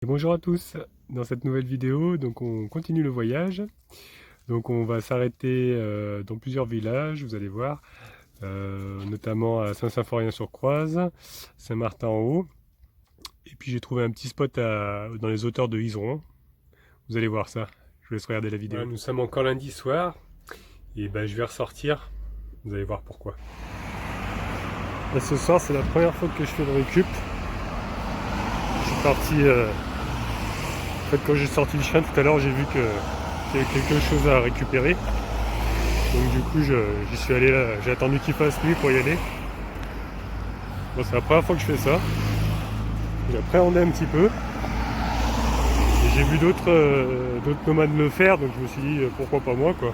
Et bonjour à tous, dans cette nouvelle vidéo, donc on continue le voyage. Donc on va s'arrêter dans plusieurs villages, vous allez voir, notamment à Saint-Symphorien-sur-Croise, Saint-Martin-en-Haut. Et puis j'ai trouvé un petit spot dans les hauteurs de Iseron. Vous allez voir ça, je vous laisse regarder la vidéo. Voilà, nous sommes encore lundi soir, et ben, je vais ressortir, vous allez voir pourquoi. Et ce soir c'est la première fois que je fais le récup. Je suis parti... En fait, quand j'ai sorti le chien tout à l'heure, j'ai vu qu'il y avait quelque chose à récupérer. Donc du coup, j'y suis allé là. J'ai attendu qu'il fasse nuit pour y aller. Bon, c'est la première fois que je fais ça. J'appréhendais un petit peu. Et j'ai vu d'autres nomades le faire, donc je me suis dit pourquoi pas moi, quoi.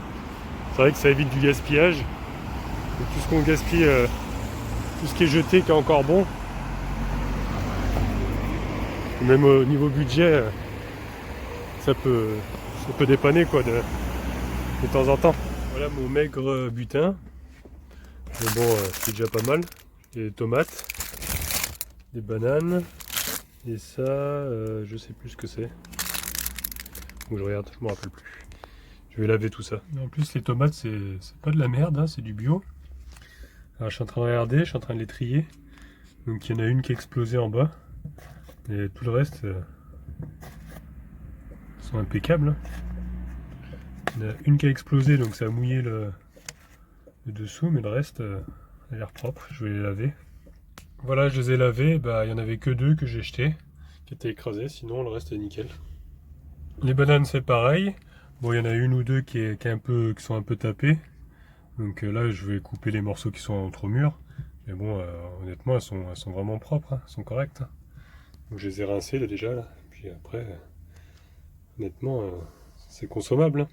C'est vrai que ça évite du gaspillage. Et tout ce qu'on gaspille, tout ce qui est jeté qui est encore bon. Et même au niveau budget, ça peut dépanner, quoi, de temps en temps. Voilà mon maigre butin. Mais bon, c'est déjà pas mal. Des tomates, des bananes, et ça, je sais plus ce que c'est. Donc je regarde, je me rappelle plus. Je vais laver tout ça. Et en plus, les tomates, c'est pas de la merde, hein, c'est du bio. Alors je suis en train de regarder, je suis en train de les trier. Donc il y en a une qui a explosé en bas. Et tout le reste sont impeccables. Hein. Il y en a une qui a explosé, donc ça a mouillé le dessous, mais le reste a l'air propre. Je vais les laver. Voilà, je les ai lavés. Bah, il n'y en avait que deux que j'ai jetés, qui étaient écrasés. Sinon, le reste est nickel. Les bananes, c'est pareil. Bon, il y en a une ou deux qui sont un peu tapées. Donc là, je vais couper les morceaux qui sont trop mûrs. Mais bon, honnêtement, elles sont vraiment propres, hein, elles sont correctes. Hein. Donc je les ai rincées là, déjà. Là. Puis après, honnêtement, c'est consommable. Hein.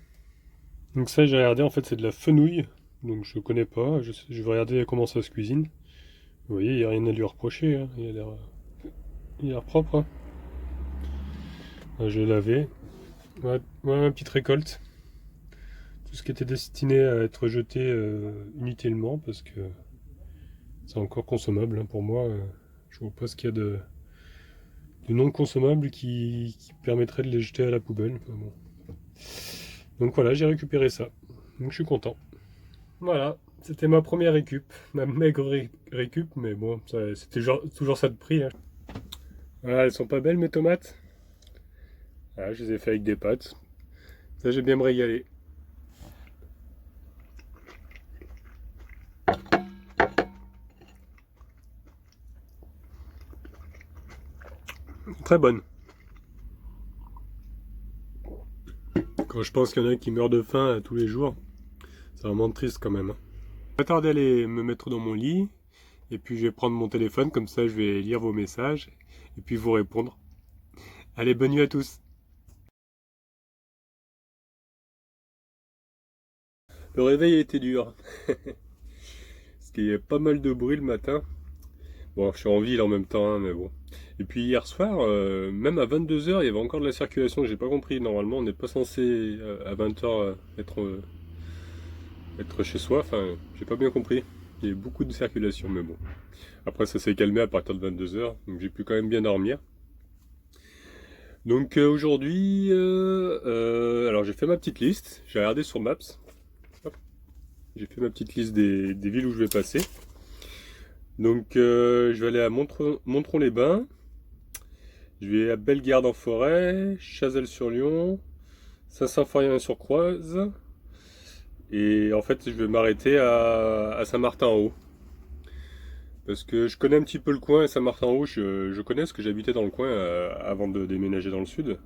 Donc ça, j'ai regardé, en fait, c'est de la fenouil. Donc je connais pas. Je vais regarder comment ça se cuisine. Vous voyez, il n'y a rien à lui reprocher. Hein. Il a l'air propre. Hein. Je l'ai lavé. Voilà, ma petite récolte. Tout ce qui était destiné à être jeté inutilement parce que c'est encore consommable. Hein, pour moi, je vois pas ce qu'il y a de non consommable qui permettrait de les jeter à la poubelle. Enfin, bon. Donc voilà, j'ai récupéré ça. Donc je suis content. Voilà, c'était ma première récup. Ma maigre récup, mais bon, c'était toujours ça de prix. Hein. Voilà, elles sont pas belles mes tomates. Voilà, je les ai fait avec des pâtes. Ça, j'ai bien me régalé. Très bonne. Quand je pense qu'il y en a qui meurent de faim tous les jours, c'est vraiment triste quand même. Je vais tarder à aller me mettre dans mon lit, et puis je vais prendre mon téléphone, comme ça je vais lire vos messages, et puis vous répondre. Allez, bonne nuit à tous. Le réveil a été dur, parce qu'il y a pas mal de bruit le matin. Bon, je suis en ville en même temps, hein, mais bon. Et puis hier soir, même à 22 h, il y avait encore de la circulation, j'ai pas compris. Normalement, on n'est pas censé à 20 h être chez soi, enfin, j'ai pas bien compris. Il y a eu beaucoup de circulation, mais bon. Après, ça s'est calmé à partir de 22 h, donc j'ai pu quand même bien dormir. Donc aujourd'hui, alors j'ai fait ma petite liste, j'ai regardé sur Maps. Hop. J'ai fait ma petite liste des villes où je vais passer. Donc je vais aller à Montron-les-Bains, je vais à Bellegarde-en-Forêt, Chazelles-sur-Lyon, Saint-Symphorien-sur-Croise, et en fait je vais m'arrêter à Saint-Martin-en-Haut. Parce que je connais un petit peu le coin, et Saint-Martin-en-Haut, je connais parce que j'habitais dans le coin avant de déménager dans le sud.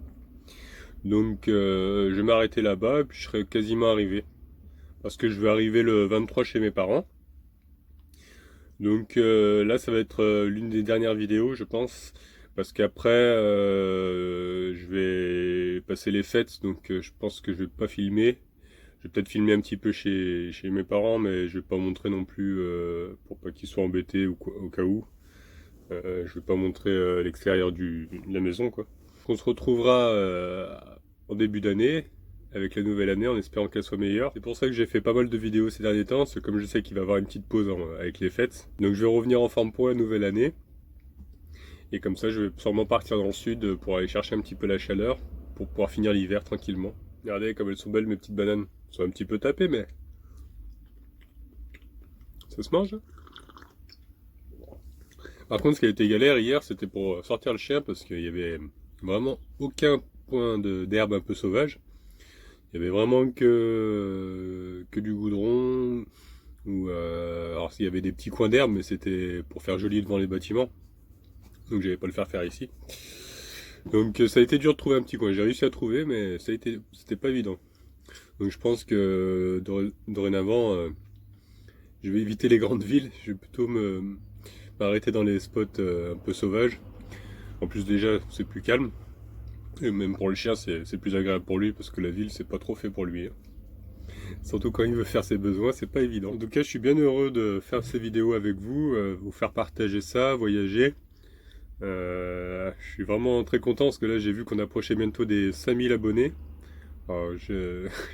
Donc je vais m'arrêter là-bas et puis je serai quasiment arrivé. Parce que je vais arriver le 23 chez mes parents. Donc là ça va être l'une des dernières vidéos je pense. Parce qu'après je vais passer les fêtes, donc je pense que je vais pas filmer. Je vais peut-être filmer un petit peu chez mes parents, mais je vais pas montrer non plus pour pas qu'ils soient embêtés ou quoi, au cas où. Je vais pas montrer l'extérieur de la maison quoi. On se retrouvera en début d'année, avec la nouvelle année, en espérant qu'elle soit meilleure. C'est pour ça que j'ai fait pas mal de vidéos ces derniers temps, parce que comme je sais qu'il va y avoir une petite pause avec les fêtes, donc je vais revenir en forme pour la nouvelle année. Et comme ça, je vais sûrement partir dans le sud pour aller chercher un petit peu la chaleur, pour pouvoir finir l'hiver tranquillement. Regardez comme elles sont belles mes petites bananes. Elles sont un petit peu tapées, mais ça se mange. Par contre, ce qui a été galère hier, c'était pour sortir le chien, parce qu'il y avait vraiment aucun point d'herbe un peu sauvage. Il y avait vraiment que du goudron, ou alors il y avait des petits coins d'herbe, mais c'était pour faire joli devant les bâtiments. Donc j'allais pas le faire ici. Donc ça a été dur de trouver un petit coin. J'ai réussi à trouver, mais c'était pas évident. Donc je pense que dorénavant, je vais éviter les grandes villes. Je vais plutôt m'arrêter dans les spots un peu sauvages. En plus déjà, c'est plus calme. Et même pour le chien, c'est plus agréable pour lui parce que la ville, c'est pas trop fait pour lui, hein. Surtout quand il veut faire ses besoins, c'est pas évident. En tout cas, je suis bien heureux de faire ces vidéos avec vous, vous faire partager ça, voyager. Je suis vraiment très content parce que là, j'ai vu qu'on approchait bientôt des 5000 abonnés. Alors,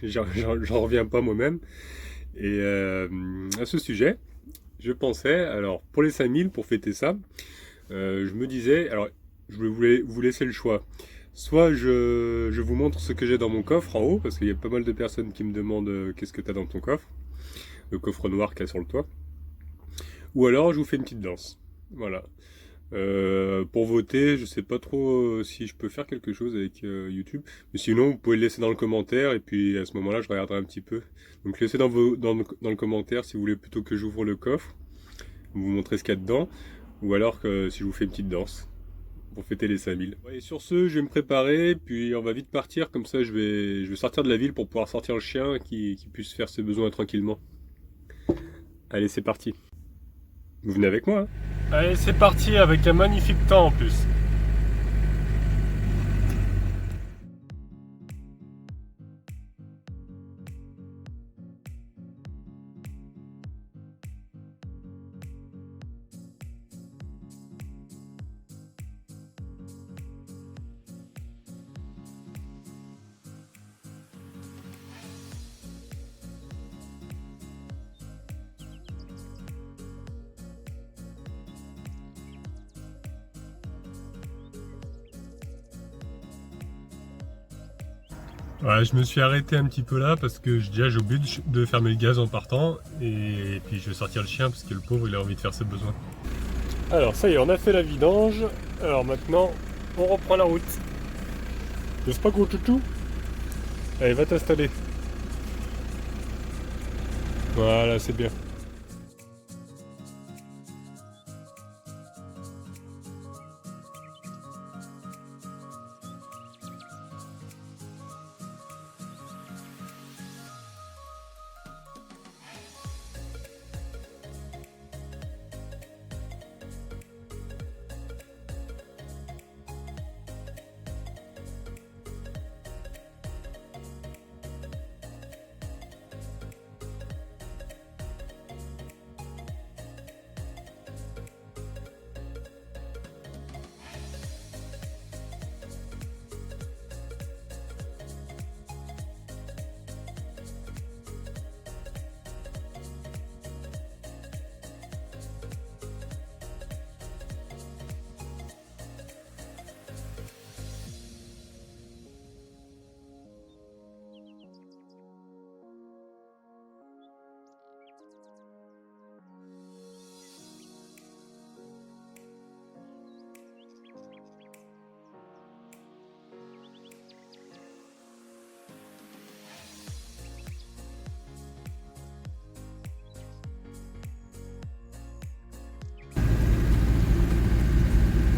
j'en reviens pas moi-même. Et à ce sujet, je pensais, alors pour les 5000, pour fêter ça, je me disais, alors je voulais vous laisser le choix. Soit je vous montre ce que j'ai dans mon coffre en haut, parce qu'il y a pas mal de personnes qui me demandent qu'est-ce que tu as dans ton coffre, le coffre noir qu'il y a sur le toit. Ou alors je vous fais une petite danse. Voilà. Pour voter, je sais pas trop si je peux faire quelque chose avec YouTube. Mais sinon, vous pouvez le laisser dans le commentaire et puis à ce moment-là, je regarderai un petit peu. Donc laissez dans le commentaire si vous voulez plutôt que j'ouvre le coffre, vous montrer ce qu'il y a dedans, ou alors que si je vous fais une petite danse pour fêter les 5000. Et sur ce, je vais me préparer, puis on va vite partir, comme ça je vais sortir de la ville pour pouvoir sortir le chien qui puisse faire ses besoins tranquillement. Allez, c'est parti. Vous venez avec moi, hein. Allez, c'est parti avec un magnifique temps en plus. Ouais, je me suis arrêté un petit peu là parce que déjà j'ai oublié de fermer le gaz en partant et puis je vais sortir le chien parce que le pauvre il a envie de faire ses besoins. Alors ça y est, on a fait la vidange. Alors maintenant, on reprend la route. N'est-ce pas gros toutou? Allez, va t'installer. Voilà, c'est bien.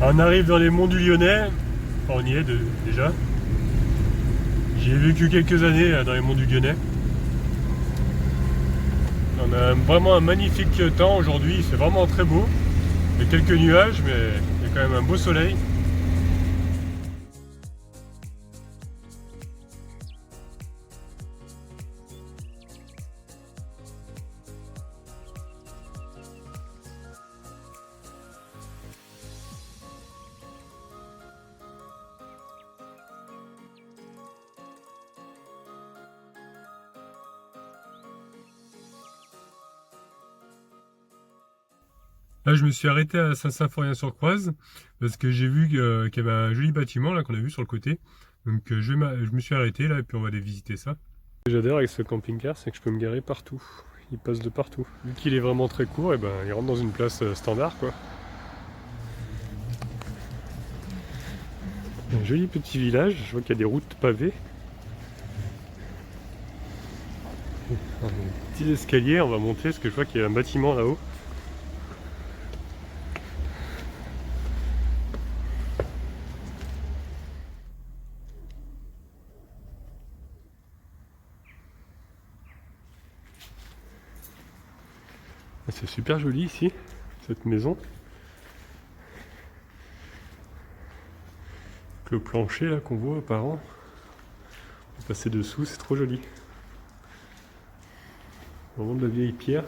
On arrive dans les monts du Lyonnais, enfin, on y est déjà. J'y ai vécu quelques années dans les monts du Lyonnais. On a vraiment un magnifique temps aujourd'hui, c'est vraiment très beau. Il y a quelques nuages, mais il y a quand même un beau soleil. Là, je me suis arrêté à Saint-Symphorien-sur-Croise parce que j'ai vu qu'il y avait un joli bâtiment là qu'on a vu sur le côté. Donc je me suis arrêté là et puis on va aller visiter ça. Ce que j'adore avec ce camping-car, c'est que je peux me garer partout. Il passe de partout. Vu qu'il est vraiment très court, et ben il rentre dans une place standard quoi. Un joli petit village, je vois qu'il y a des routes pavées. Un petit escalier, on va monter parce que je vois qu'il y a un bâtiment là-haut. C'est super joli ici, cette maison. Le plancher là qu'on voit apparemment. On va passer dessous, c'est trop joli. Vraiment de la vieille pierre.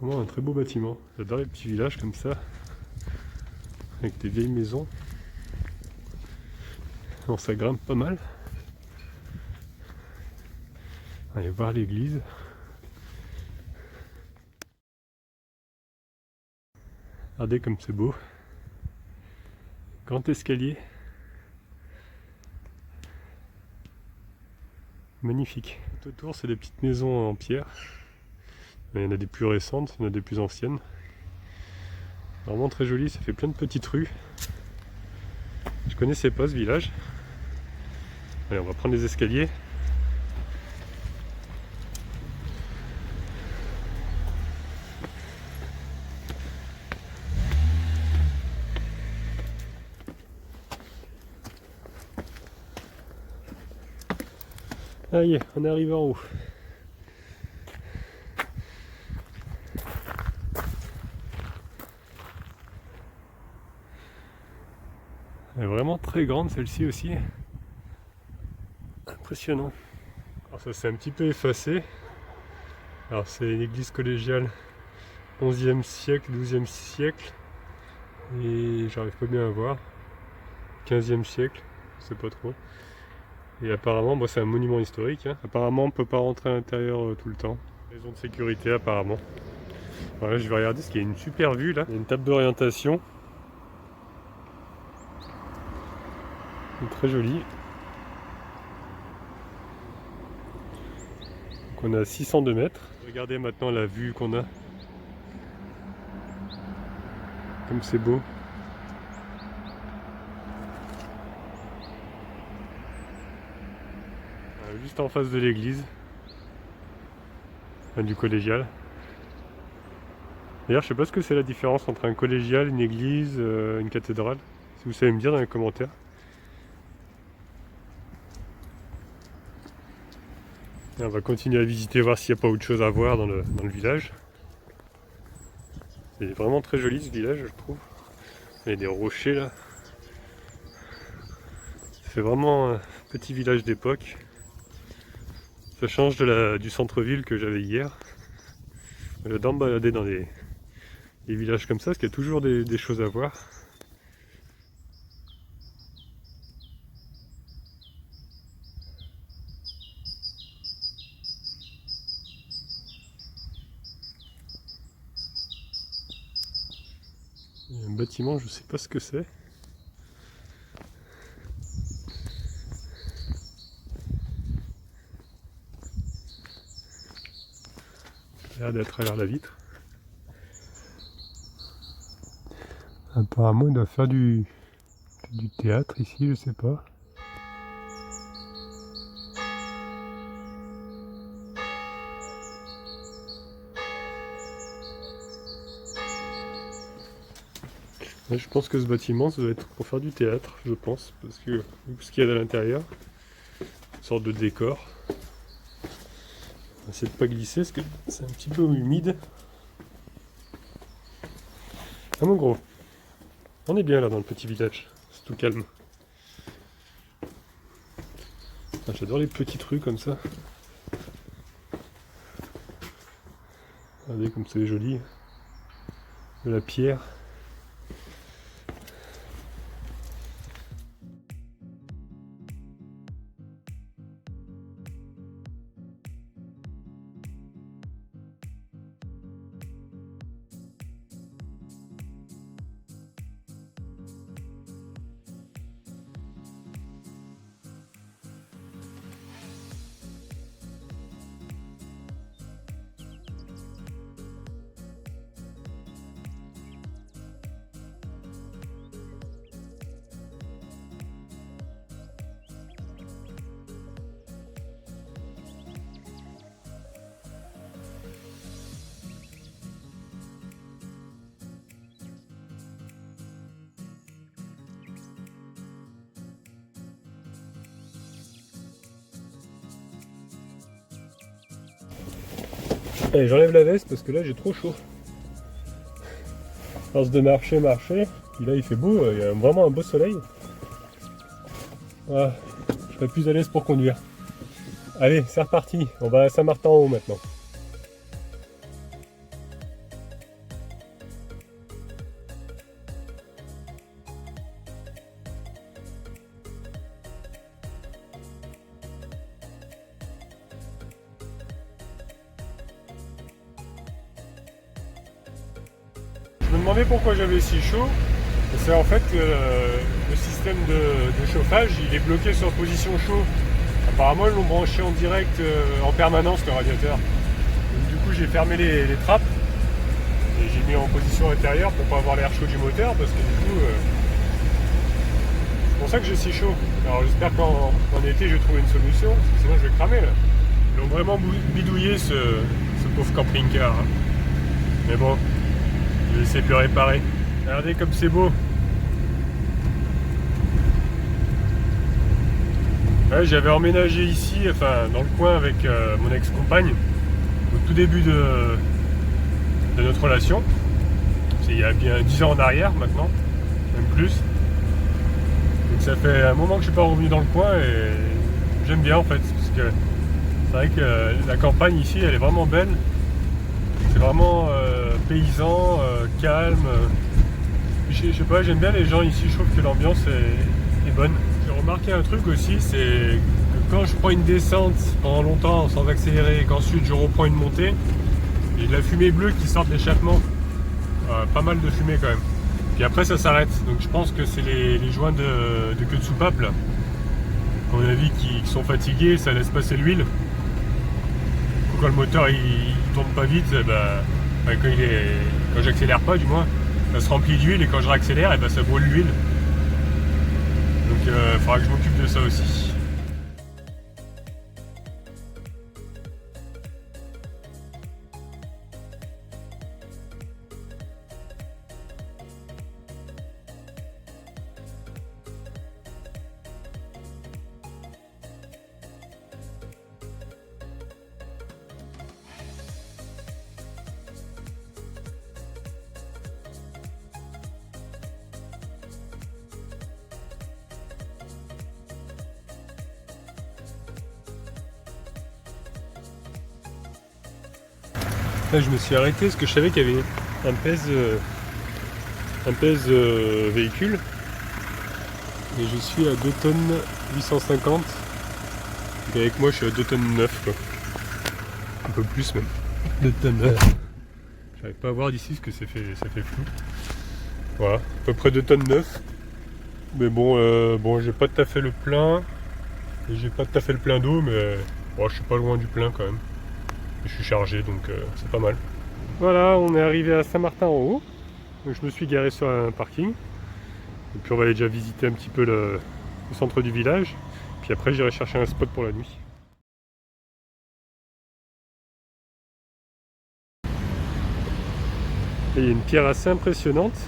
Vraiment un très beau bâtiment. J'adore les petits villages comme ça, avec des vieilles maisons. Alors ça grimpe pas mal. Allez voir l'église. Regardez comme c'est beau. Grand escalier. Magnifique. Tout autour, c'est des petites maisons en pierre. Il y en a des plus récentes, il y en a des plus anciennes. Vraiment très joli, ça fait plein de petites rues. Je connaissais pas ce village. Allez, on va prendre les escaliers. Ah y est, on est arrivé en haut. Elle est vraiment très grande celle-ci aussi. Impressionnant. Alors ça s'est un petit peu effacé. Alors c'est une église collégiale 11e siècle, 12e siècle. Et j'arrive pas bien à voir. 15e siècle, je sais pas trop. Et apparemment, bon, c'est un monument historique. Hein. Apparemment, on peut pas rentrer à l'intérieur tout le temps. Raison de sécurité apparemment. Voilà, je vais regarder parce qu'il y a une super vue là. Il y a une table d'orientation. C'est très joli. Donc on est à 602 mètres. Regardez maintenant la vue qu'on a. Comme c'est beau. Juste en face de l'église. Enfin, du collégial. D'ailleurs, je sais pas ce que c'est la différence entre un collégial, une église, une cathédrale. Si vous savez me dire dans les commentaires. Et on va continuer à visiter, voir s'il n'y a pas autre chose à voir dans le village. C'est vraiment très joli ce village, je trouve. Il y a des rochers là. C'est vraiment un petit village d'époque. Ça change du centre-ville que j'avais hier. J'adore me balader dans des villages comme ça parce qu'il y a toujours des choses à voir. Il y a un bâtiment, je sais pas ce que c'est. Regarde à travers la vitre. Apparemment, il doit faire du théâtre ici, je sais pas. Ouais, je pense que ce bâtiment, ça doit être pour faire du théâtre, je pense, parce que vu ce qu'il y a à l'intérieur, une sorte de décor. On va essayer de pas glisser parce que c'est un petit peu humide. Ah mon gros, on est bien là dans le petit village, c'est tout calme. Ah, j'adore les petites rues comme ça. Regardez comme c'est joli. De la pierre. Allez, j'enlève la veste parce que là j'ai trop chaud. À force de marcher, puis là il fait beau, il y a vraiment un beau soleil. Ah, je serai plus à l'aise pour conduire. Allez, c'est reparti, on va à Saint-Martin-en-Haut maintenant. Je me demandais pourquoi j'avais si chaud. C'est en fait le système de chauffage, il est bloqué sur position chaud. Apparemment ils l'ont branché en direct en permanence le radiateur. Donc, du coup j'ai fermé les trappes et j'ai mis en position intérieure pour pas avoir l'air chaud du moteur parce que du coup c'est pour ça que j'ai si chaud. Alors j'espère qu'en été je vais trouver une solution, parce que sinon je vais cramer là. Ils ont vraiment bidouillé ce pauvre camping-car. Hein. Mais bon, je vais essayer de le réparer. Regardez comme c'est beau. Ouais, j'avais emménagé ici, enfin dans le coin avec mon ex-compagne au tout début de notre relation. C'est il y a bien 10 ans en arrière maintenant, même plus. Donc ça fait un moment que je suis pas revenu dans le coin et j'aime bien en fait, parce que c'est vrai que la campagne ici elle est vraiment belle. C'est vraiment paysan, calme. Je sais pas, j'aime bien les gens ici, je trouve que l'ambiance est bonne. J'ai remarqué un truc aussi, c'est que quand je prends une descente pendant longtemps sans accélérer et qu'ensuite je reprends une montée, j'ai de la fumée bleue qui sort de l'échappement. Pas mal de fumée quand même. Puis après ça s'arrête, donc je pense que c'est les joints de queue de soupape là, à mon avis, qui sont fatigués, ça laisse passer l'huile. Quand le moteur il tourne pas vite, quand j'accélère pas du moins, ça se remplit d'huile et quand je réaccélère, ça brûle l'huile. Donc il faudra que je m'occupe de ça aussi. Là, je me suis arrêté parce que je savais qu'il y avait un pèse véhicule et je suis à 2 tonnes 850 et avec moi je suis à 2 tonnes 9 quoi. Un peu plus même. 2 tonnes. J'arrive pas à voir d'ici ce que ça fait flou. Voilà, à peu près 2 tonnes 9. Mais bon, j'ai pas tout à fait le plein et j'ai pas tout à fait le plein d'eau, mais bon, je suis pas loin du plein quand même. Je suis chargé, donc c'est pas mal. Voilà, on est arrivé à Saint-Martin-en-Haut. Donc je me suis garé sur un parking. Et puis on va aller déjà visiter un petit peu le centre du village. Puis après j'irai chercher un spot pour la nuit. Et il y a une pierre assez impressionnante.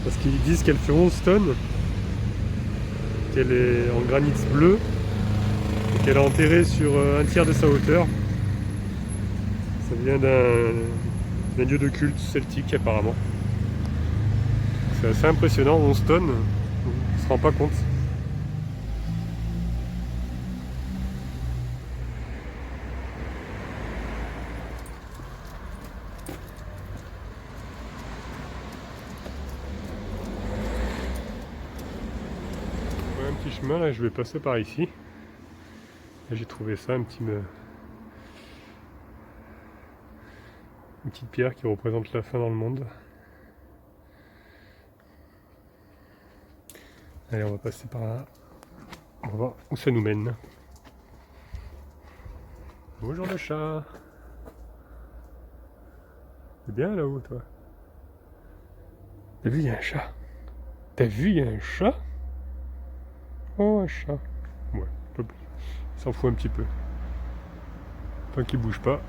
Parce qu'ils disent qu'elle fait 11 tonnes. Qu'elle est en granit bleu. Et qu'elle est enterrée sur un tiers de sa hauteur. Ça vient d'un lieu de culte celtique apparemment. C'est assez impressionnant, 11 tonnes, on se rend pas compte. Ouais, un petit chemin là, je vais passer par ici. J'ai trouvé ça, une petite pierre qui représente la fin dans le monde. Allez, on va passer par là. On va voir où ça nous mène. Bonjour le chat. C'est bien là-haut toi. T'as vu, il y a un chat. T'as vu, il y a un chat. Oh, un chat. Ouais, il s'en fout un petit peu. Tant qu'il bouge pas,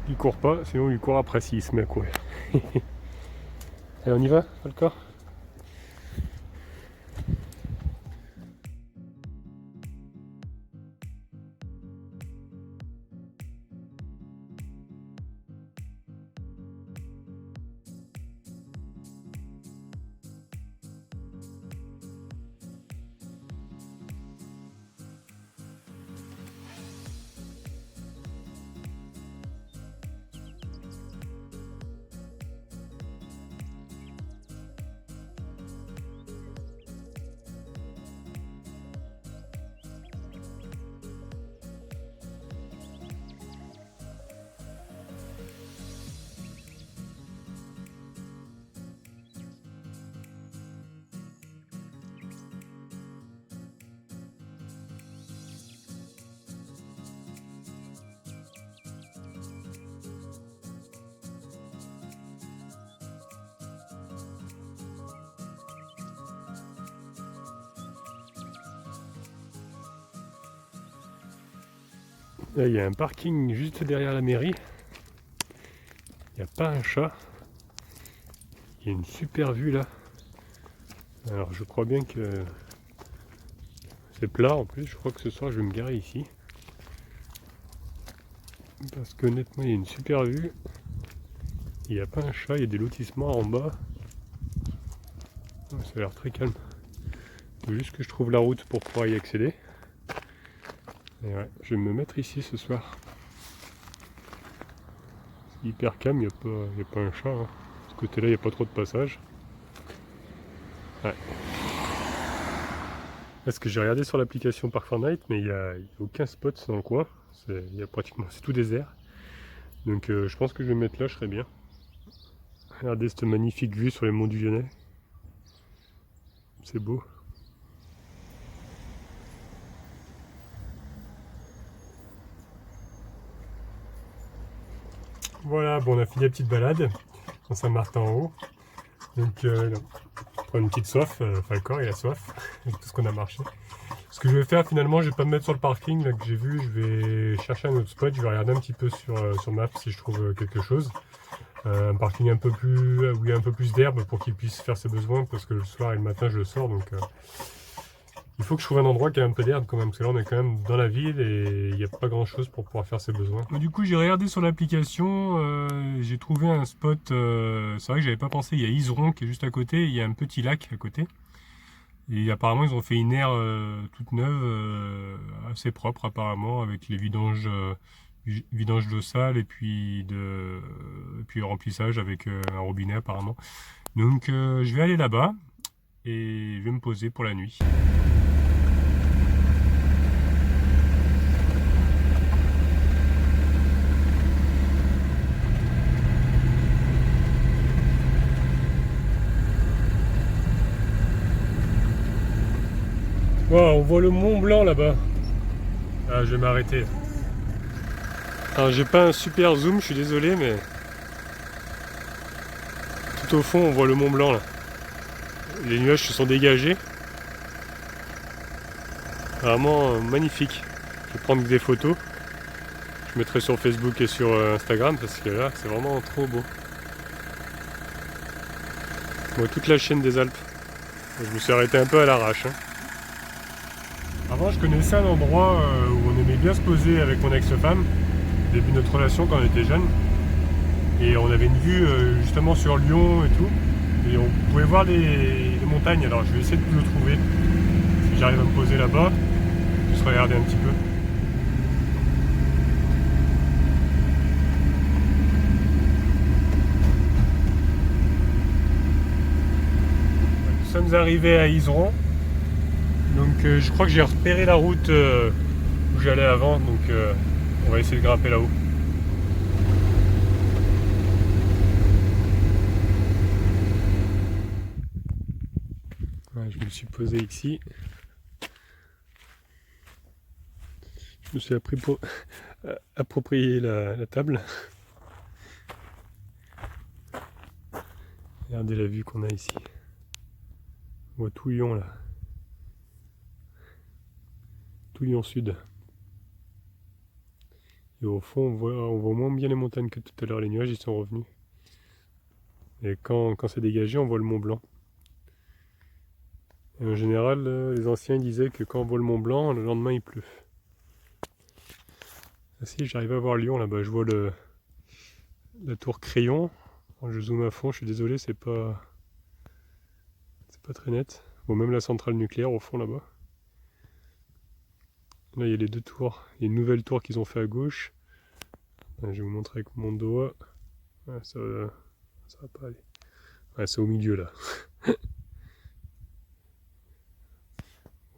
il court pas, sinon il court après s'il se met à courir. Allez, on y va, Falcor ? Là, il y a un parking juste derrière la mairie. Il n'y a pas un chat. Il y a une super vue là. Alors je crois bien que c'est plat en plus. Je crois que ce soir je vais me garer ici. Parce qu'honnêtement il y a une super vue. Il n'y a pas un chat, il y a des lotissements en bas. Ça a l'air très calme. Il faut juste que je trouve la route pour pouvoir y accéder. Et ouais, je vais me mettre ici ce soir. C'est hyper calme, il n'y a pas un chat. Hein. De ce côté-là, il n'y a pas trop de passage. Ouais. Parce que j'ai regardé sur l'application Park Night, mais il n'y a aucun spot dans le coin. C'est tout désert. Donc je pense que je vais me mettre là, je serai bien. Regardez cette magnifique vue sur les monts du Lyonnais. C'est beau. Voilà, bon, on a fini la petite balade sur Saint-Martin en haut. Donc, on prend une petite soif. Enfin, le corps, il a soif avec tout ce qu'on a marché. Ce que je vais faire finalement, je vais pas me mettre sur le parking là, que j'ai vu. Je vais chercher un autre spot. Je vais regarder un petit peu sur Maps si je trouve quelque chose. Un parking un peu plus où il y a un peu plus d'herbe pour qu'il puisse faire ses besoins parce que le soir et le matin je le sors donc il faut que je trouve un endroit qui a un peu d'herbe quand même parce que là on est quand même dans la ville et il n'y a pas grand chose pour pouvoir faire ses besoins. Du coup j'ai regardé sur l'application, j'ai trouvé un spot, c'est vrai que j'avais pas pensé, il y a Iseron qui est juste à côté, il y a un petit lac à côté et apparemment ils ont fait une aire toute neuve, assez propre apparemment avec les vidanges d'eau sale et puis remplissage avec un robinet apparemment. Donc je vais aller là-bas et je vais me poser pour la nuit. Wow, on voit le Mont Blanc là-bas. Ah, je vais m'arrêter. Alors j'ai pas un super zoom, je suis désolé, mais tout au fond on voit le Mont Blanc là. Les nuages se sont dégagés. Vraiment magnifique. Je vais prendre des photos. Je mettrai sur Facebook et sur Instagram parce que là c'est vraiment trop beau. On voit toute la chaîne des Alpes. Je me suis arrêté un peu à l'arrache. Hein. Avant je connaissais un endroit où on aimait bien se poser avec mon ex-femme. Début de notre relation quand on était jeunes. Et on avait une vue justement sur Lyon et tout. Et on pouvait voir les montagnes. Alors je vais essayer de le trouver. Si j'arrive à me poser là-bas, juste regarder un petit peu. Nous sommes arrivés à Iseron. Donc je crois que j'ai repéré la route où j'allais avant. Donc on va essayer de grimper là-haut. Ouais, je me suis posé ici. Je me suis approprié la table. Regardez la vue qu'on a ici. On voit Touillon là. Touillon Sud. Et au fond, on voit moins bien les montagnes que tout à l'heure. Les nuages, ils sont revenus. Et quand c'est dégagé, on voit le Mont Blanc. Et en général, les anciens disaient que quand on voit le Mont Blanc, le lendemain, il pleut. Ah si, j'arrive à voir Lyon là-bas. Je vois la tour Crayon. Quand je zoome à fond, je suis désolé, c'est pas très net. Bon, même la centrale nucléaire au fond là-bas. Là, il y a les deux tours. Il y a une nouvelle tour qu'ils ont fait à gauche. Je vais vous montrer avec mon doigt. Ouais, ça va pas aller. Ouais, c'est au milieu là.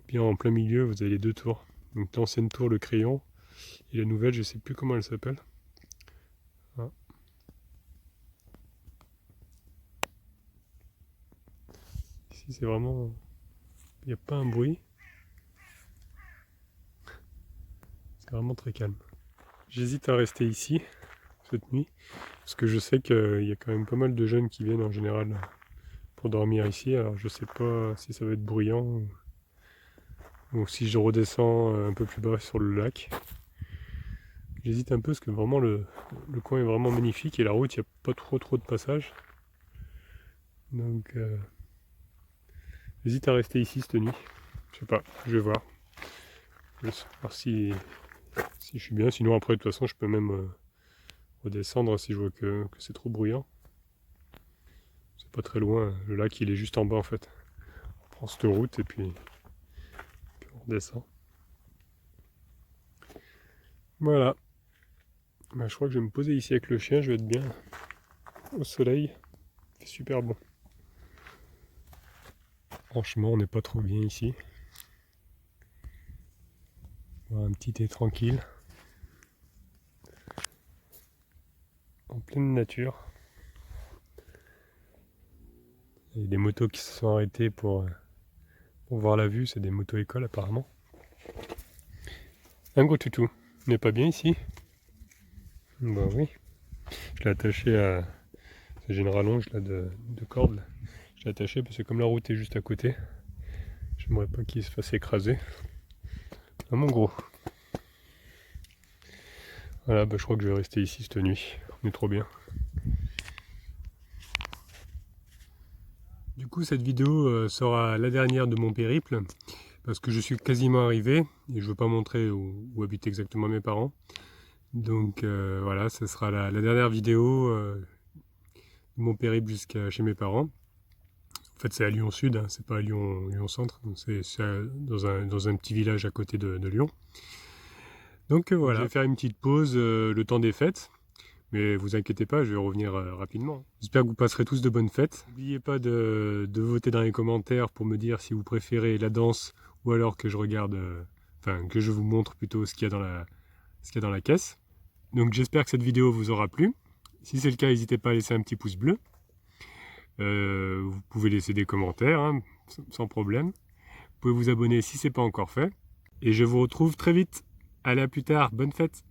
Bien en plein milieu, vous avez les deux tours. Donc l'ancienne tour, le Crayon, et la nouvelle, je sais plus comment elle s'appelle. Ah. Ici, c'est vraiment... Il n'y a pas un bruit. C'est vraiment très calme. J'hésite à rester ici cette nuit parce que je sais qu'il y a quand même pas mal de jeunes qui viennent en général pour dormir ici. Alors je sais pas si ça va être bruyant ou si je redescends un peu plus bas sur le lac. J'hésite un peu parce que vraiment le coin est vraiment magnifique et la route, il n'y a pas trop de passages. Donc j'hésite à rester ici cette nuit. Je sais pas, je vais voir. Je vais voir si je suis bien. Sinon après de toute façon je peux même redescendre si je vois que c'est trop bruyant. C'est pas très loin, le lac il est juste en bas en fait. On prend cette route et puis on redescend. Voilà. Bah, je crois que je vais me poser ici avec le chien, je vais être bien au soleil. C'est super bon. Franchement, on n'est pas trop bien ici. Voilà, un petit thé tranquille. En pleine nature. Il y a des motos qui se sont arrêtées pour voir la vue, c'est des motos écoles apparemment. Un gros toutou. On n'est pas bien ici? Bah oui. Je l'ai attaché à... J'ai une rallonge là de corde. Là. Je l'ai attaché parce que comme la route est juste à côté, j'aimerais pas qu'il se fasse écraser. Ah mon gros. Voilà, bah, je crois que je vais rester ici cette nuit. On est trop bien. Du coup, cette vidéo sera la dernière de mon périple parce que je suis quasiment arrivé et je veux pas montrer où habitent exactement mes parents. Donc voilà, ce sera la dernière vidéo de mon périple jusqu'à chez mes parents. En fait, c'est à Lyon Sud, hein, c'est pas à Lyon Centre, c'est dans un petit village à côté de Lyon. Donc voilà, je vais faire une petite pause le temps des fêtes. Mais vous inquiétez pas, je vais revenir rapidement. J'espère que vous passerez tous de bonnes fêtes. N'oubliez pas de voter dans les commentaires pour me dire si vous préférez la danse ou alors que je regarde, enfin que je vous montre plutôt ce qu'il y a dans la caisse. Donc j'espère que cette vidéo vous aura plu. Si c'est le cas, n'hésitez pas à laisser un petit pouce bleu. Vous pouvez laisser des commentaires, hein, sans problème. Vous pouvez vous abonner si ce n'est pas encore fait. Et je vous retrouve très vite. Allez, à plus tard, bonne fête!